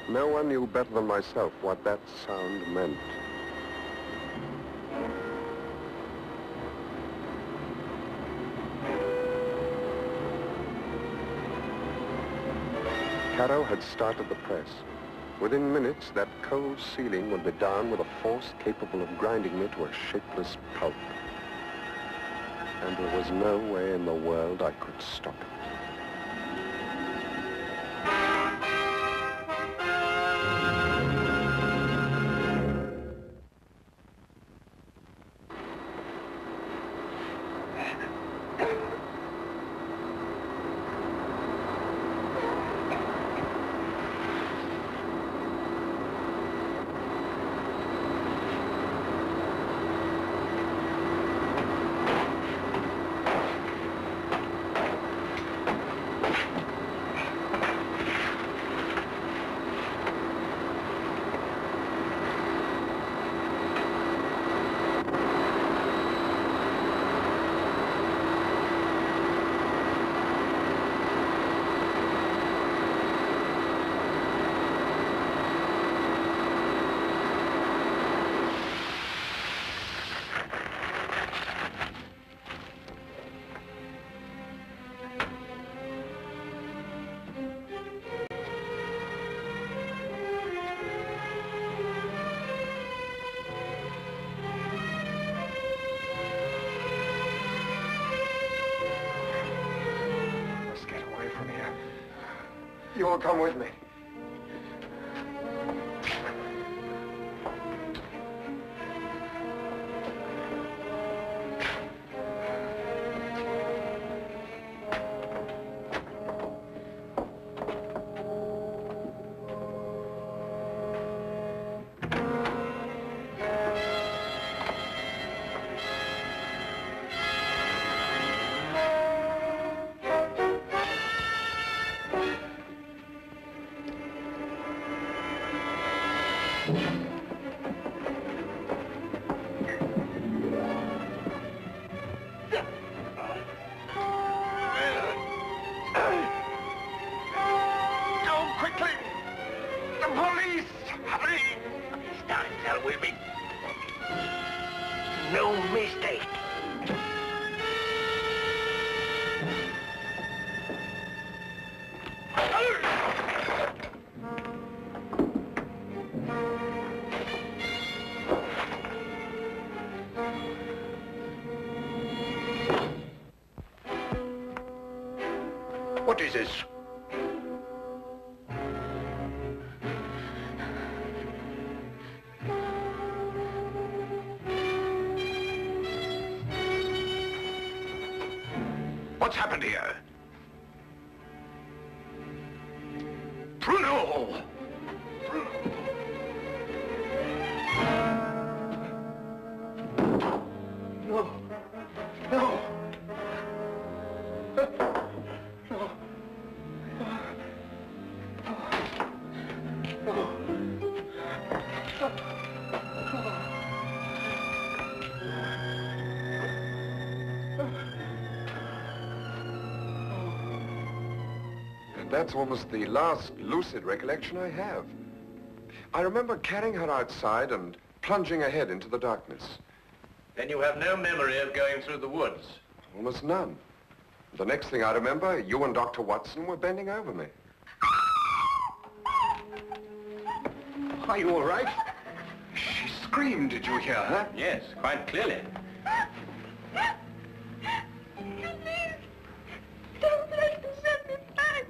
No one knew better than myself what that sound meant. Caro had started the press. Within minutes, that cold ceiling would be down with a force capable of grinding me to a shapeless pulp. And there was no way in the world I could stop it. You will come with me. What is this? What's happened here? Bruno! No. No. That's almost the last lucid recollection I have. I remember carrying her outside and plunging ahead into the darkness. Then you have no memory of going through the woods? Almost none. The next thing I remember, you and Dr. Watson were bending over me. Are you all right? She screamed, did you hear her? Yes, quite clearly. Please, don't let them send me back.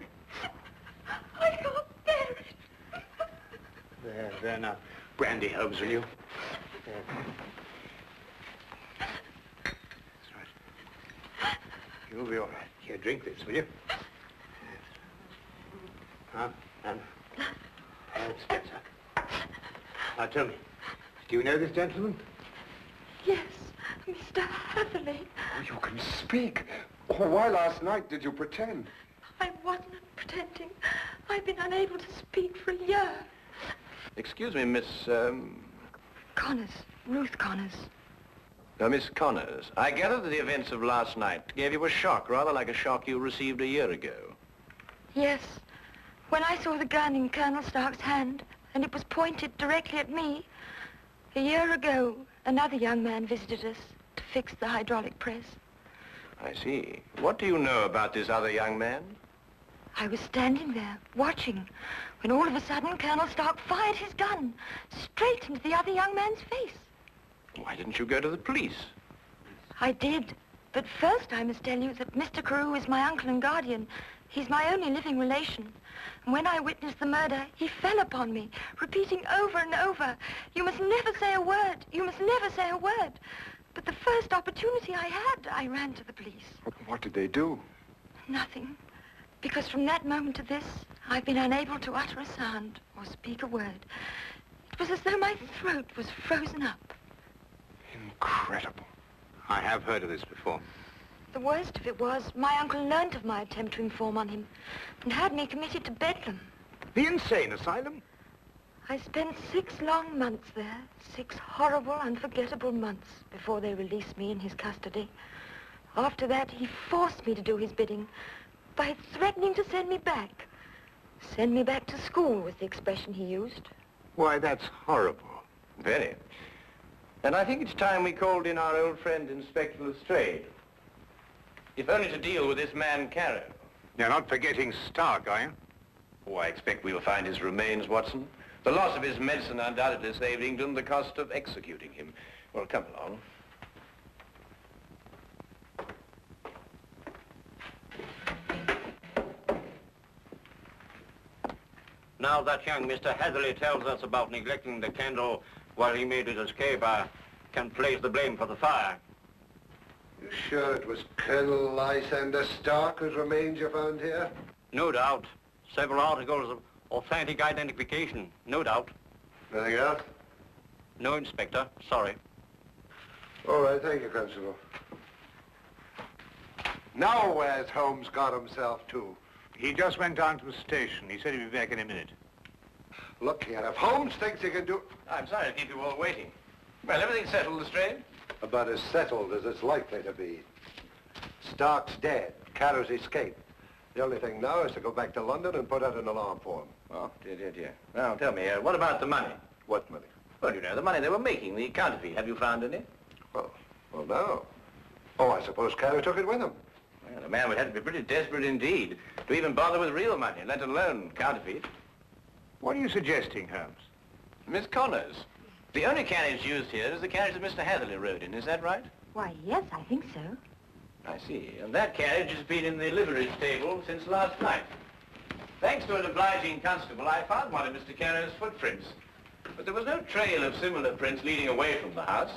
I can't bear it. There now. Brandy, Holmes, will you? There. That's right. You'll be all right. Here, drink this, will you? And Spencer. Now, tell me, do you know this gentleman? Yes, Mr. Hatherley. Oh, you can speak. Oh, why last night did you pretend? I wasn't pretending. I've been unable to speak for a year. Excuse me, Miss, Connors. Ruth Connors. Miss Connors. I gather that the events of last night gave you a shock, rather like a shock you received a year ago. Yes. When I saw the gun in Colonel Stark's hand, and it was pointed directly at me, a year ago, another young man visited us to fix the hydraulic press. I see. What do you know about this other young man? I was standing there, watching, when all of a sudden Colonel Stark fired his gun straight into the other young man's face. Why didn't you go to the police? I did, but first I must tell you that Mr. Carew is my uncle and guardian. He's my only living relation. And when I witnessed the murder, he fell upon me, repeating over and over, "You must never say a word. You must never say a word." But the first opportunity I had, I ran to the police. What did they do? Nothing. Because from that moment to this, I've been unable to utter a sound or speak a word. It was as though my throat was frozen up. Incredible. I have heard of this before. The worst of it was, my uncle learnt of my attempt to inform on him and had me committed to Bedlam. The insane asylum? I spent 6 long months there, 6 horrible, unforgettable months before they released me in his custody. After that, he forced me to do his bidding by threatening to send me back. Send me back to school was the expression he used. Why, that's horrible. Very. And I think it's time we called in our old friend, Inspector Lestrade. If only to deal with this man, Carew. You're not forgetting Stark, are you? Oh, I expect we'll find his remains, Watson. The loss of his medicine undoubtedly saved England the cost of executing him. Well, come along. Now that young Mr. Hatherley tells us about neglecting the candle while he made his escape, I can place the blame for the fire. You sure it was Colonel Lysander Stark whose remains you found here? No doubt. Several articles of authentic identification, no doubt. Anything else? No, Inspector. Sorry. All right, thank you, Constable. Now where's Holmes got himself to? He just went down to the station. He said he'd be back in a minute. Look here, if Holmes thinks he can do... I'm sorry to keep you all waiting. Well, everything's settled, Lestrade? About as settled as it's likely to be. Stark's dead. Carew's escaped. The only thing now is to go back to London and put out an alarm for him. Oh, dear. Now, tell me, what about the money? What money? Well, you know, the money they were making, the counterfeit. Have you found any? Well, no. Oh, I suppose Carew took it with him. Well, the man would have to be pretty desperate indeed to even bother with real money, let alone counterfeit. What are you suggesting, Holmes? Miss Connors, the only carriage used here is the carriage that Mr. Hatherley rode in. Is that right? Why, yes, I think so. I see. And that carriage has been in the livery stable since last night. Thanks to an obliging constable, I found one of Mr. Carew's footprints. But there was no trail of similar prints leading away from the house.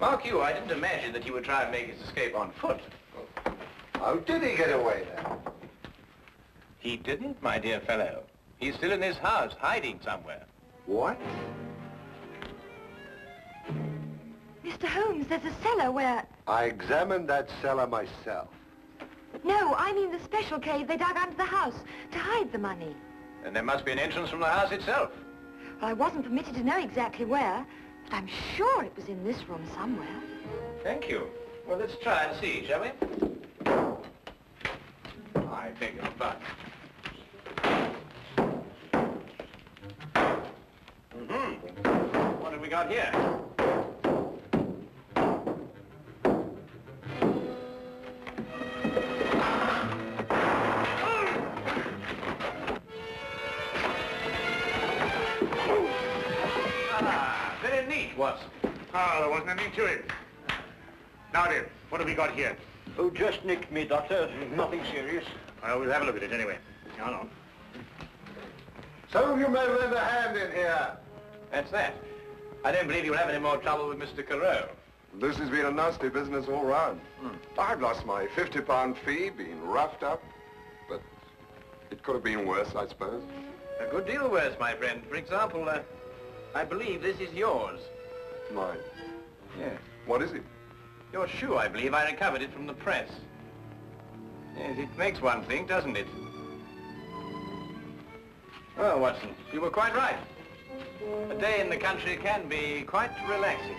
Mark you, I didn't imagine that he would try and make his escape on foot. How did he get away then? He didn't, my dear fellow. He's still in this house, hiding somewhere. What? Mr. Holmes, there's a cellar where... I examined that cellar myself. No, I mean the special cave they dug under the house to hide the money. And there must be an entrance from the house itself. Well, I wasn't permitted to know exactly where, but I'm sure it was in this room somewhere. Thank you. Well, let's try and see, shall we? I beg your pardon. What have we got here? Ah, very neat, Watson. Oh, there wasn't anything to it. Now then, what have we got here? Oh, just nicked me, Doctor. Nothing serious. Well, we'll have a look at it anyway. Hold on. Some of you may lend a hand in here. That's that. I don't believe you'll have any more trouble with Mr. Carew. This has been a nasty business all round. I've lost my £50 fee, been roughed up, but it could have been worse, I suppose. A good deal worse, my friend. For example, I believe this is yours. Mine. Yes. What is it? Your shoe, I believe. I recovered it from the press. Yes, it makes one think, doesn't it? Well, Watson, you were quite right. A day in the country can be quite relaxing.